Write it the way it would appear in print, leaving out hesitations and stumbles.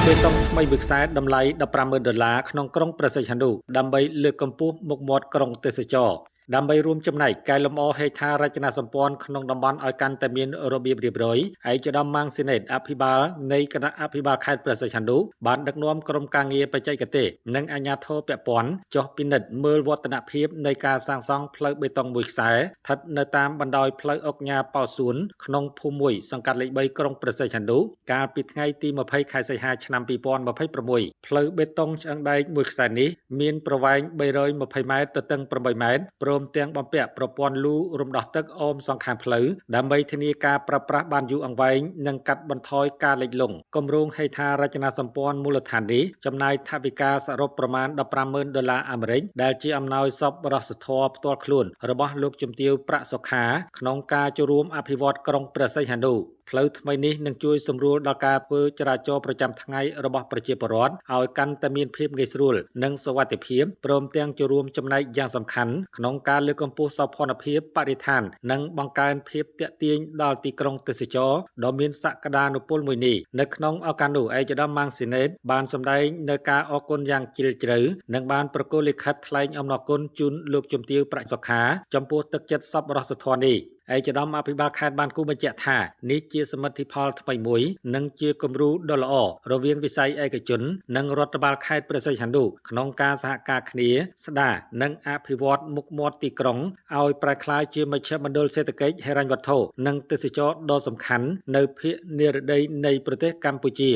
បេតុងថ្មីមួយខ្សែតម្លៃ$15,000ក្នុងក្រុងព្រះសីហនុដើម្បីលើកកម្ពស់មុខមាត់ក្រុងទេសចរណ៍ដើម្បីរួមចំណែកកែលម្អហេដ្ឋារចនាសម្ព័ន្ធក្នុងតំបន់ឲ្យកាន់តែមានរបៀបរៀបរយឯកឧត្តមម៉ាងស៊ីណេតអភិបាលនៃគណៈអភិបាលខេត្តព្រះសីហនុបានដឹកនាំក្រុមការងារបច្ចេកទេសនិងអាជ្ញាធរពាក់ព័ន្ធចុះពិនិត្យមើលវឌ្ឍនភាពនៃការសាងសង់ផ្លូវបេតុងមួយខ្សែស្ថិតនៅតាមបណ្ដោយផ្លូវអុកញ៉ាប៉ោសួនក្នុងភូមិ1សង្កាត់លេខ3ក្រុងព្រះសីហនុកាលពីថ្ងៃទី20ខែសីហាឆ្នាំ2026ផ្លូវបេតុងឆ្អឹងដែកមួយខ្សែនេះមានប្រវែង320ម៉ែត្រទទឹង8ម៉ែត្រព្រមទាំងបំពាក់ប្រព័ន្ធលូរំដោះទឹកអមសងខាងផ្លូវដើម្បីធានាការប្រើប្រាស់បានយូរអង្វែងនិងកាត់បន្ថយការលិចលង់គម្រោងហេដ្ឋារចនាសម្ព័ន្ធមូលដ្ឋាននេះចំណាយថវិកាសរុបប្រមាណ$15,000អាមេរិកដែលជាអំណោយសប្បុរសធម៌ផ្ទាល់ខ្លួនរបស់លោកជំទាវប្រាក់សុខាក្នុងការចូលរួមអភិវឌ្ឍក្រុងព្រះសីហនុផ្លូវថ្មីនេះនឹងជួយសម្រួលដល់ការធ្វើចរាចរណ៍ប្រចាំថ្ងៃរបស់ប្រជាពលរដ្ឋឲ្យកាន់តែមានភាពងាយស្រួលនិងសុវត្ថិភាពព្រមទាំងចូលរួមចំណែកយ៉ាងសំខាន់ក្នុងការលើកកម្ពស់សោភ័ណភាពបរិស្ថាននិងបង្កើនភាពទាក់ទាញដល់ទីក្រុងទេសចរណ៍ដ៏មានសក្តានុពលមួយនេះនៅក្នុងឱកាសនោះឯកឧត្តមម៉ាងស៊ីណេតបានសម្ដែងនៅការអរគុណយ៉ាងជ្រាលជ្រៅនិងបានប្រគល់លិខិតថ្លែងអំណរគុណជូនលោកជំទាវប្រាក់សុខាចំពោះទឹកចិត្តសប្បុរសធម៌នេះឯកឧត្តមអភិបាលខេត្តបានគូបញ្ជាក់ថានេះជាសមិទ្ធផលថ្មីមួយនិងជាគំរូដ៏ល្អរវាងវិស័យឯកជននិងរដ្ឋបាលខេត្តព្រះសីហនុក្នុងការសហការគ្នាស្ដារនិងអភិវឌ្ឍមុខមាត់ទីក្រុងឲ្យប្រែក្លាយជាមជ្ឈមណ្ឌលសេដ្ឋកិច្ចហិរញ្ញវត្ថុនិងទេសចរណ៍ដ៏សំខាន់នៅភាគនិរតីនៃប្រទេសកម្ពុជា